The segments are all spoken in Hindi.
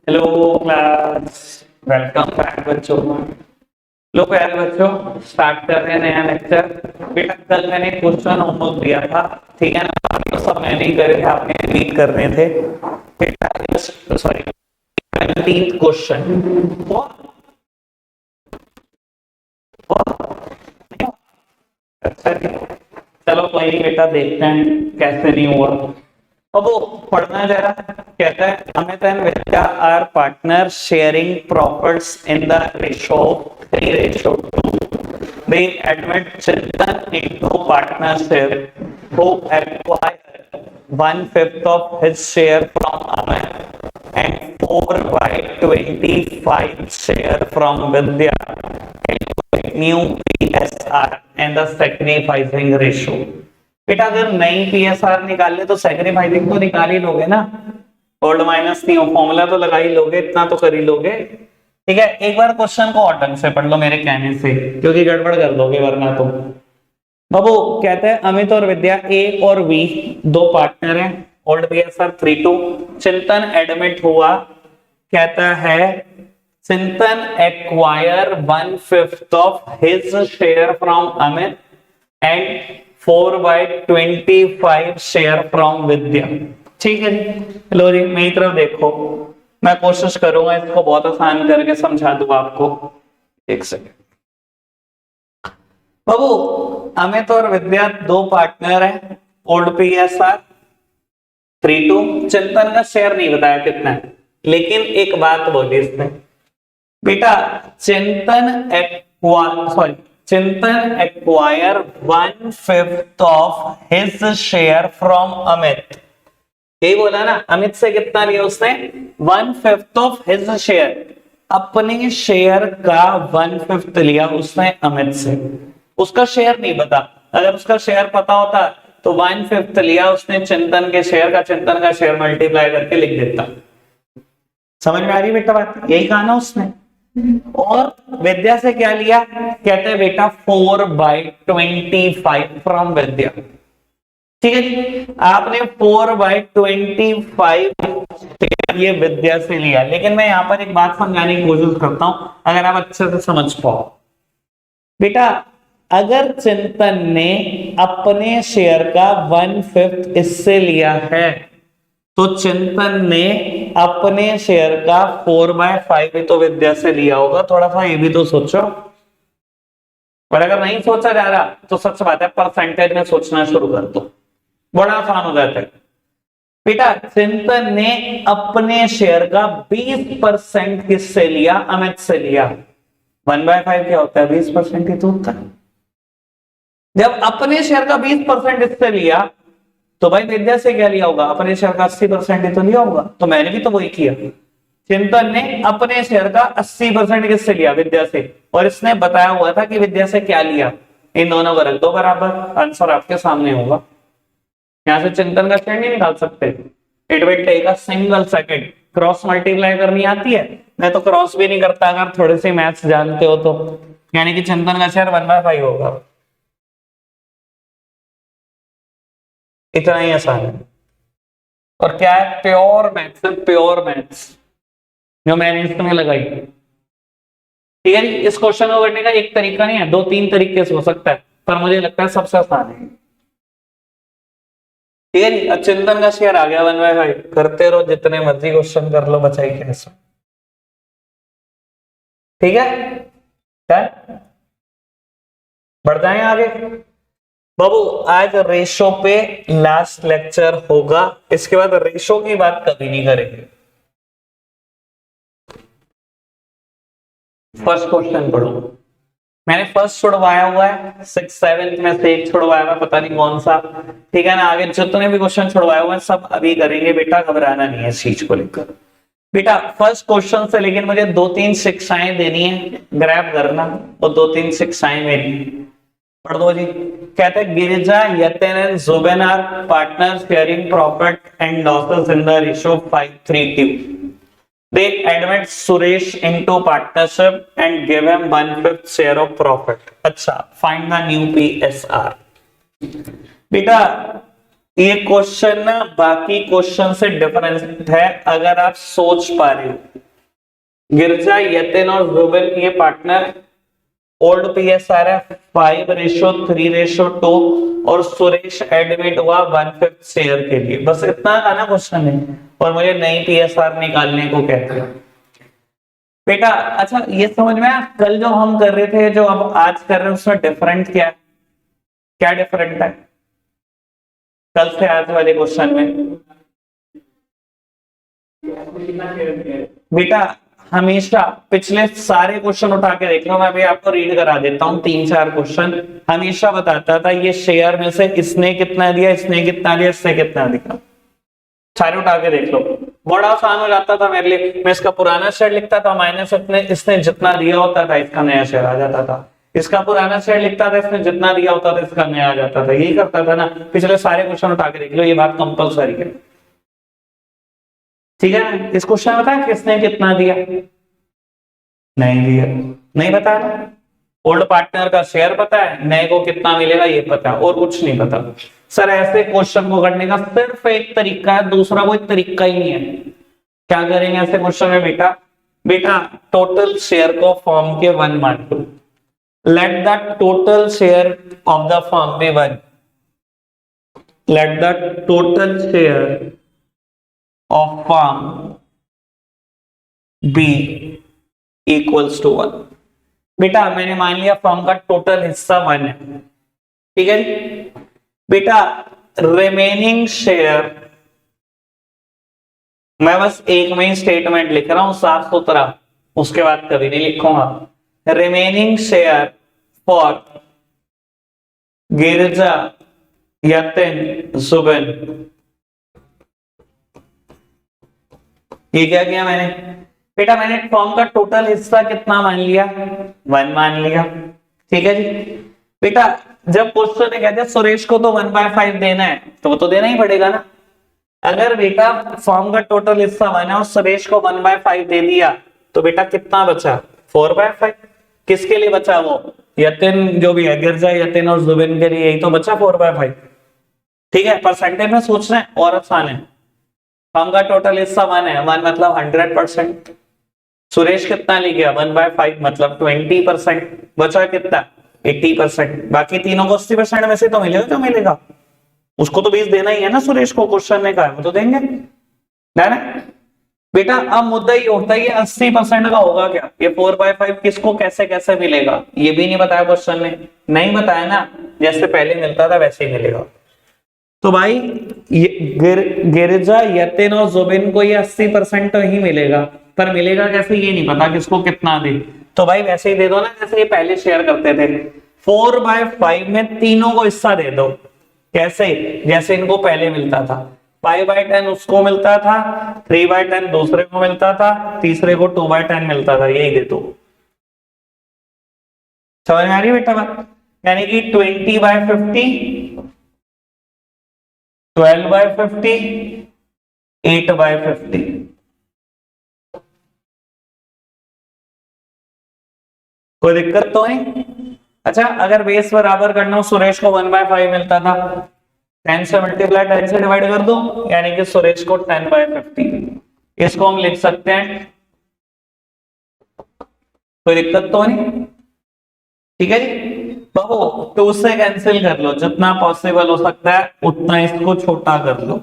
हेलो क्लास, वेलकम बैक बच्चों। लो प्यारे बच्चों, स्टार्ट कर रहे हैं नया लेक्चर। बेटा कल मैंने क्वेश्चन होमवर्क दिया था, ठीक है ना। बाकी तो सब मैंने ही करे थे, आपने रीड कर रहे थे। बेटा सॉरी, 17th क्वेश्चन अच्छा जी। चलो कोई नहीं बेटा, देखते हैं कैसे नहीं हुआ। अब वो पढ़ना जरा। कहता है Amit and Vidya are partner sharing profits in the ratio 3:2. They admit Chintan into partnership who acquire 1/5 of his share from Amit and 4/25 share from Vidya into new PSR and the sacrificing ratio. बेटा अगर नई पीएसआर निकालने तो सैक्रिफाइसिंग तो निकाल ही लोगे ना। ओल्ड माइनस नहीं हो, फॉर्मूला तो लगा ही लोगे, इतना तो कर ही लोगे। ठीक है, एक बार क्वेश्चन को और ढंग से पढ़ लो मेरे कहने से, क्योंकि गड़बड़ कर दोगे वरना तो। बाबू कहते हैं अमित और विद्या ए और बी दो पार्टनर हैं। Old PSR 3:2. चिंतन एडमिट हुआ, कहता है Chintan acquire 1/5 of his share from Amit and 4/25 share from Vidya. ठीक है जी। लो जी मेरी तरफ देखो, मैं कोशिश करूंगा इसको बहुत आसान करके समझा दूं आपको। एक सेकेंड बाबू, अमित और विद्या दो पार्टनर हैं। Old PSR 3:2. चिंतन का शेयर नहीं बताया कितना है, लेकिन एक बात बोली इसने बेटा, चिंतन acquire 1/5 of his share from Amit. यही बोला ना, अमित से कितना लिया उसने? 1/5 ऑफ हिज शेयर, अपने शेयर का 1/5 लिया उसने अमित से। उसका शेयर नहीं पता, अगर उसका शेयर पता होता तो 1/5 लिया उसने चिंतन के शेयर का, चिंतन का शेयर मल्टीप्लाई करके लिख देता। समझ में आ रही बेटा बात? यही कहा ना उसने। और विद्या से क्या लिया? कहते हैं बेटा 4/25 फ्रॉम विद्या। ठीक है जी, आपने 4/25 ये विद्या से लिया। लेकिन मैं यहां पर एक बात समझाने की कोशिश करता हूं, अगर आप अच्छे से समझ पाओ। बेटा अगर चिंतन ने अपने शेयर का 1/5 इससे लिया है, तो चिंतन ने अपने शेयर का 4/5 भी तो विद्या से लिया होगा। थोड़ा सा ये भी तो सोचो। और अगर नहीं सोचा जा रहा तो सच बात है, परसेंटेज में सोचना शुरू कर दो, बड़ा आसान हो जाता है। बेटा चिंतन ने अपने शेयर का 20% किससे लिया? अमित से लिया। 1/5 क्या होता है? 20% ही तो होता है। जब अपने शेयर का 20% इससे लिया, तो भाई विद्या से क्या लिया होगा? अपने शेयर का 80% ही तो लिया होगा। तो मैंने भी तो वही किया। चिंतन ने अपने शेयर का 80% किससे लिया? विद्या से। और इसने बताया हुआ था कि विद्या से क्या लिया। इन दोनों को रख दो बराबर, आंसर आपके सामने होगा। यहां से चिंतन का शेयर नहीं निकाल सकते। It will take a single second. Cross multiply करनी आती है? मैं तो क्रॉस भी नहीं करता, अगर थोड़े से मैथ्स जानते हो तो। यानी कि चिंतन का शेयर 1/5 होगा। इतना ही आसान है। और क्या है? प्योर मैथ्स, प्योर मैथ्स जो मैंने इसमें लगाई। ठीक है जी, इस क्वेश्चन को करने का एक तरीका नहीं है, 2-3 तरीके से हो सकता है, पर मुझे लगता है सबसे आसान है। ठीक है जी, चिंतन का शेयर आ गया 1/5। करते रहो, जितने मर्जी क्वेश्चन कर लो, बचाई कैसे। ठीक है, क्या बढ़ जाए आगे। बाबू आज रेशो पे लास्ट लेक्चर होगा, इसके बाद रेशो की बात कभी नहीं करेंगे। फर्स्ट क्वेश्चन पढ़ो। मैंने फर्स्ट छुड़वाया हुआ है, 6-7 में से एक छुड़वाया हुआ, पता नहीं कौन सा। ठीक है ना, आगे जितने भी क्वेश्चन छुड़वाए हुए हैं सब अभी करेंगे बेटा, घबराना नहीं है इस चीज को लेकर। बेटा फर्स्ट क्वेश्चन से लेकिन मुझे 2-3 शिक्षाएं देनी है, ग्रैब करना। और 2-3 शिक्षाएं मेरी पढ़ दो जी। कहते हैं Girija, Yatin and Zubin are partner sharing profit and losses in the ratio 5:3. They admit Suresh into partnership and give him 1/5 share of profit. अच्छा, find the new PSR. बेटा ये क्वेश्चन ना बाकी क्वेश्चन से डिफरेंट है अगर आप सोच पा रहे हो। गिरजा, यतिन और जुबिन ये पार्टनर, ओल्ड पीएसआर है 5:3:2 और सुरेश एडमिट हुआ 1/5 शेयर के लिए। बस इतना का ना क्वेश्चन है और मुझे नई पीएसआर निकालने को कहते हैं बेटा। अच्छा ये समझ में आया, कल जो हम कर रहे थे जो अब आज कर रहे हैं उसमें डिफरेंट क्या है, क्या डिफरेंट है कल से आज वाले क्वेश्चन में? बेटा हमेशा पिछले सारे क्वेश्चन उठा के देख लो, मैं भी आपको रीड करा देता हूँ 3-4 क्वेश्चन। हमेशा बताता था ये शेयर में से इसने कितना दिया, इसने कितना दिया, इससे कितना दिया, सारे उठा के देख लो। बड़ा आसान हो जाता था मेरे लिए। मैं इसका पुराना शेयर लिखता था, माइनस इसने जितना दिया होता था इसका नया शेयर आ जाता था। इसका पुराना शेयर लिखता था, इसने जितना दिया होता था इसका नया आ जाता था। यही करता था ना, पिछले सारे क्वेश्चन उठा के देख लो, ये बात कंपलसरी है। ठीक है ना? इस क्वेश्चन में बताया किसने कितना दिया, नहीं दिया, नहीं बताया ना। ओल्ड पार्टनर का शेयर पता है, नए को कितना मिलेगा ये पता है, और कुछ नहीं पता। सर ऐसे क्वेश्चन को करने का सिर्फ एक तरीका है, दूसरा कोई तरीका ही नहीं है। क्या करेंगे ऐसे क्वेश्चन में बेटा? बेटा टोटल शेयर को फॉर्म के 1 मान लो। Let the total share of the form B 1। Let the total share of form B equals to 1। बेटा मैंने मान लिया फॉर्म का टोटल हिस्सा 1 है, ठीक है बेटा। रिमेनिंग शेयर, मैं बस एक में ही स्टेटमेंट लिख रहा हूं साफ सुथरा, उसके बाद कभी नहीं लिखूंगा। रिमेनिंग शेयर फॉर गिरजा, यतिन, जुबिन। ये क्या किया मैंने बेटा? मैंने फॉर्म का टोटल हिस्सा कितना मान लिया? 1 मान लिया, ठीक है जी बेटा। जब क्वेश्चन ने कहते सुरेश को तो 1/5 देना है तो वो तो देना ही पड़ेगा ना। अगर बेटा फॉर्म का टोटल हिस्सा 1 है और सुरेश को 1/5 दे दिया तो बेटा कितना बचा? 4/5। किसके लिए बचा? वो यतिन जो भी है, गिरजा, यतिन और जुबिन के लिए यही तो बचा 4/5। ठीक है, परसेंटेज में सोचना है और आसान है। फॉर्म का टोटल हिस्सा 1 है, 1 मतलब 100%। सुरेश कितना ले गया? 1/5 मतलब 20%। बचा कितना? 80%। बाकी तीनों को 80% में से तो मिलेगा जो मिलेगा, उसको तो 20 देना ही है ना। सुरेश को क्वेश्चन ने कहा वो तो देंगे ना बेटा। अब मुद्दा ये होता है 80% का होगा क्या? ये 4/5 किसको कैसे कैसे मिलेगा ये भी नहीं बताया क्वेश्चन ने। नहीं बताया ना, जैसे पहले मिलता था वैसे ही मिलेगा। तो भाई गिरजा, यतिन और जुबिन को ये 80% तो ही मिलेगा, पर मिलेगा कैसे ये नहीं पता, किसको कितना दे। तो भाई वैसे ही दे दो ना जैसे ये पहले शेयर करते थे। 4/5 में तीनों को हिस्सा दे दो। कैसे? जैसे इनको पहले मिलता था 5/10 उसको मिलता था, 3/10 दूसरे को मिलता था, तीसरे को 2/10 मिलता था, यही दे दो। समझ में आ रही है बेटा बात? यानी कि 20/50, 12/50, 8/50। कोई दिक्कत तो नहीं? अच्छा अगर बेस बराबर करना हो, सुरेश को 1/5 मिलता था, 10 से मल्टीप्लाई 10 से डिवाइड कर दो, यानी कि सुरेश को 10/50। इसको हम लिख सकते हैं, कोई दिक्कत तो नहीं? ठीक है जी बाबू। 2 से कैंसिल कर लो, जितना पॉसिबल हो सकता है उतना इसको छोटा कर लो,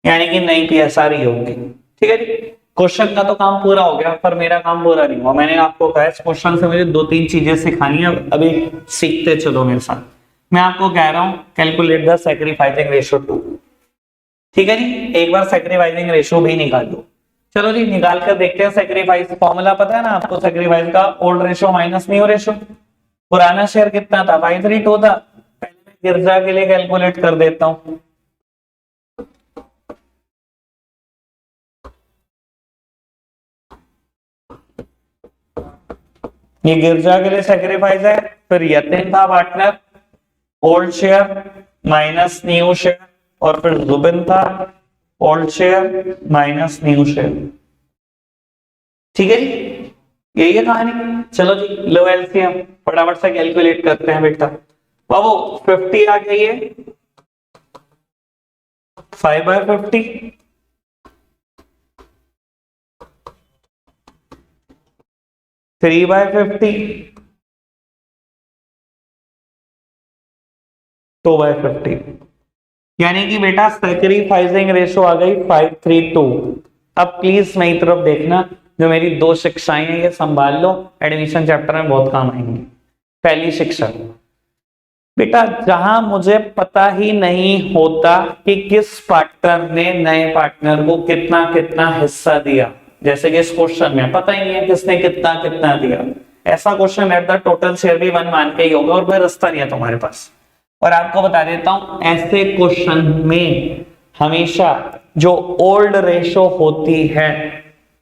यानी कि नई पीएसआर ही होगी। ठीक है जी, क्वेश्चन का तो काम पूरा हो गया, पर मेरा काम पूरा नहीं हुआ। मैंने आपको कहा इस क्वेश्चन से मुझे 2-3 चीजें सिखानी है, अभी सीखते चलो मेरे साथ। मैं आपको कह रहा हूं कैलकुलेट द सैक्रिफाइसिंग रेशियो 2। ठीक है जी, एक बार सैक्रिफाइसिंग रेशियो भी निकाल दो। चलो जी निकाल कर देखते हैं। सैक्रिफाइस फॉर्मूला पता है ना आपको सैक्रिफाइस का? Old ratio minus new ratio. पुराना शेयर कितना था? 5/3 था। पहले मैं गिरजा के लिए कैलकुलेट कर देता हूं। ये गिरजा के लिए सैक्रिफाइस है। फिर यतिन था partner, old share minus new share, और फिर जुबिन था old share minus new share. ठीक है जी, यही है कहानी। चलो जी लो एलसीएम फटाफट से कैलकुलेट करते हैं बेटा। बाबू 50 आ गई है, 5/50, 3/50, 2/50। यानी कि बेटा सैक्रिफाइसिंग रेशो आ गई 5:3:2। अब प्लीज मेरी तरफ देखना, जो मेरी दो शिक्षाएं हैं ये संभाल लो, एडमिशन चैप्टर में बहुत काम आएंगी। पहली शिक्षा, बेटा जहां मुझे पता ही नहीं होता कि किस पार्टनर ने नए पार्टनर को कितना कितना हिस्सा दिया, जैसे कि इस क्वेश्चन में पता ही नहीं है किसने कितना कितना दिया, ऐसा question at the total share भी 1 मान के ही होगा और कोई रास्ता नहीं है तुम्हारे पास। और आपको बता देता हूं, ऐसे क्वेश्चन में हमेशा जो ओल्ड रेशो होती है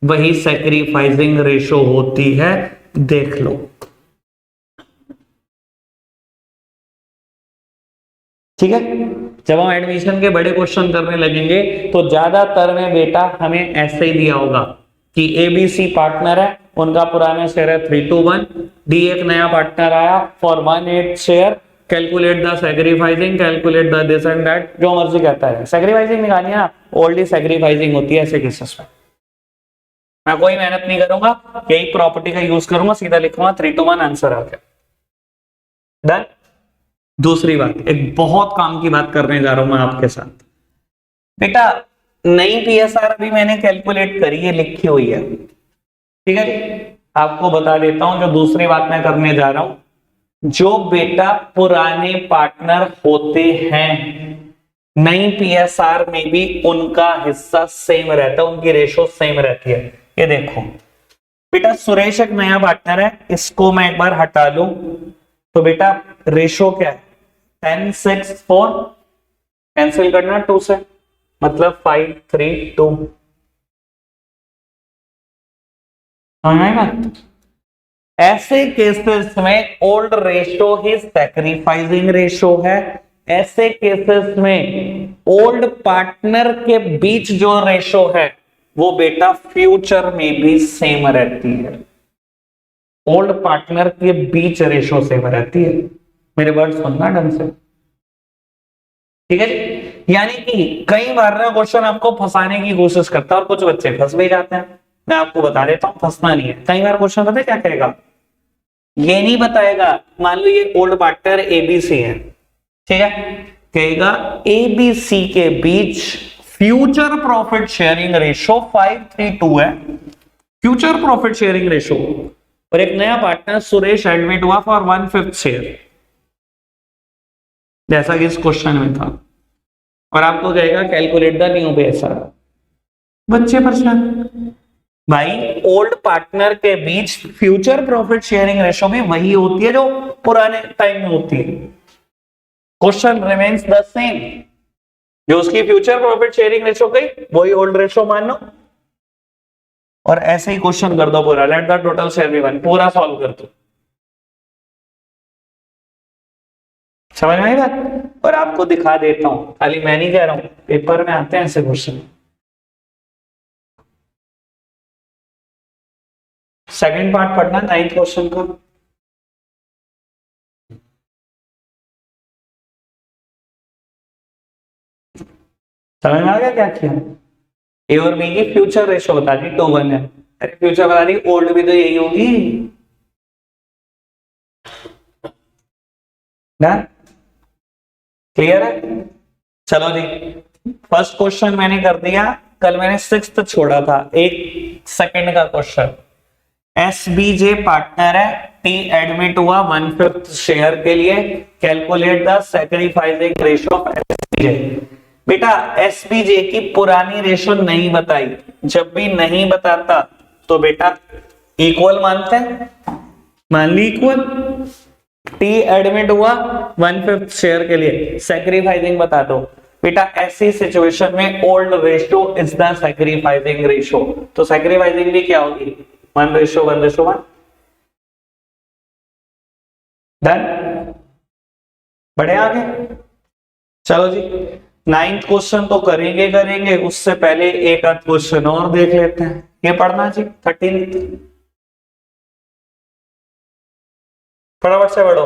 वही सैक्रिफाइसिंग रेशो होती है, देख लो। ठीक है, जब हम एडमिशन के बड़े क्वेश्चन करने लगेंगे तो ज्यादातर में बेटा हमें ऐसे ही दिया होगा कि एबीसी पार्टनर है, उनका पुराना शेयर है 3:1, डी एक नया पार्टनर आया for 1/8 share, calculate the sacrificing, calculate the this and that, जो मर्जी कहता है। सैक्रिफाइसिंग निकालनी है ना, ओल्ड सैक्रिफाइसिंग होती है ऐसे केसेस में। मैं कोई मेहनत नहीं करूंगा, यही प्रॉपर्टी का यूज करूंगा, सीधा लिखूंगा 3:1 आंसर आ गया। डन। दूसरी बात, एक बहुत काम की बात करने जा रहा हूं मैं आपके साथ। बेटा नई पीएसआर अभी मैंने कैलकुलेट करी है, लिखी हुई है, ठीक है। आपको बता देता हूं जो दूसरी बात मैं करने जा रहा हूं, जो बेटा पुराने पार्टनर होते हैं नई पीएसआर में भी उनका हिस्सा सेम रहता है, उनकी रेशो सेम रहती है। ये देखो बेटा, सुरेश एक नया पार्टनर है, इसको मैं एक बार हटा लूं तो बेटा रेशो क्या है, 10:6:4, कैंसिल करना 2 से, मतलब 5:3:2। ऐसे केसेस में ओल्ड रेशो ही सैक्रिफाइसिंग रेशो है, ऐसे केसेस में ओल्ड पार्टनर के बीच जो रेशो है वो बेटा फ्यूचर में भी सेम रहती है। ओल्ड पार्टनर के बीच रेशो सेम रहती है, मेरे वर्ड सुनना ढंग से, ठीक है जी। यानी कि कई बार ना क्वेश्चन आपको फंसाने की कोशिश करता है और कुछ बच्चे फंस भी जाते हैं। मैं आपको बता देता हूं, फंसना नहीं है। कई बार क्वेश्चन पता है क्या कहेगा, ये नहीं बताएगा, मान लो ये ओल्ड पार्टनर एबीसी है, ठीक है, कहेगा एबीसी के बीच फ्यूचर प्रॉफिट शेयरिंग रेशो 5:3:2 है, फ्यूचर प्रॉफिट शेयरिंग रेशो, और एक नया पार्टनर सुरेश एडमिट हुआ फॉर 1/5 शेयर, जैसा कि इस क्वेश्चन में था, और आपको कहेगा कैलकुलेट द न्यू पीएसआर। बच्चे परेशान भाई, ओल्ड पार्टनर के बीच फ्यूचर प्रॉफिट शेयरिंग रेशो भी वही होती है जो पुराने टाइम में होती है। क्वेश्चन रिमेन्स द सेम, जो उसकी फ्यूचर प्रॉफिट शेयरिंग रेशो गई वही ओल्ड रेशो मान लो, और ऐसे ही क्वेश्चन कर दो पूरा, let the total share be 1, पूरा सॉल्व कर दो। समझ में आई बात? और आपको दिखा देता हूं, खाली मैं नहीं कह रहा हूं, पेपर में आते हैं ऐसे क्वेश्चन। सेकंड पार्ट पढ़ना 9th क्वेश्चन का। समझ में आ गया क्या किया? ए और बी की फ्यूचर रेशो बता दी 2:1 है, अरे फ्यूचर बता दी, ओल्ड भी तो यही होगी ना, क्लियर है? चलो जी, फर्स्ट क्वेश्चन मैंने कर दिया, कल मैंने 6th छोड़ा था, एक सेकंड का क्वेश्चन। एसबीजे पार्टनर है, टी एडमिट हुआ 1/5 शेयर के लिए, calculate the sacrificing ratio of SBJ. बेटा एसबीजे की पुरानी रेशो नहीं बताई, जब भी नहीं बताता तो बेटा इक्वल मानते हैं, मान ली इक्वल, टी एडमिट हुआ 1/5 शेयर के लिए, सैक्रिफाइसिंग बता दो। बेटा ऐसी सिचुएशन में old ratio is the sacrificing ratio, तो सैक्रिफाइसिंग भी क्या होगी, 1:1:1। डन, बढ़े आगे। चलो जी, 9th क्वेश्चन तो करेंगे करेंगे, उससे पहले एक आध क्वेश्चन और देख लेते हैं। ये पढ़ना जी 13th, फटाफट से पढ़ो।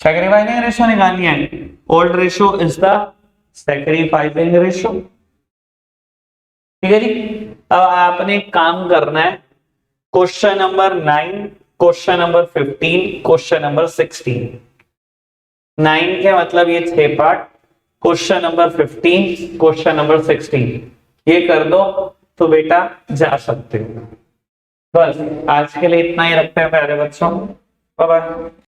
सैक्रिफाइसिंग रेशियो निकालनी है, old ratio is the sacrificing ratio. ठीक है जी। अब आपने काम करना है, question number 9, question number 15, question number 16। 9 के मतलब ये 6 part, question number 15, question number 16 ये कर दो तो बेटा जा सकते हो। बस आज के लिए इतना ही रखते हैं प्यारे बच्चों, बाय बाय।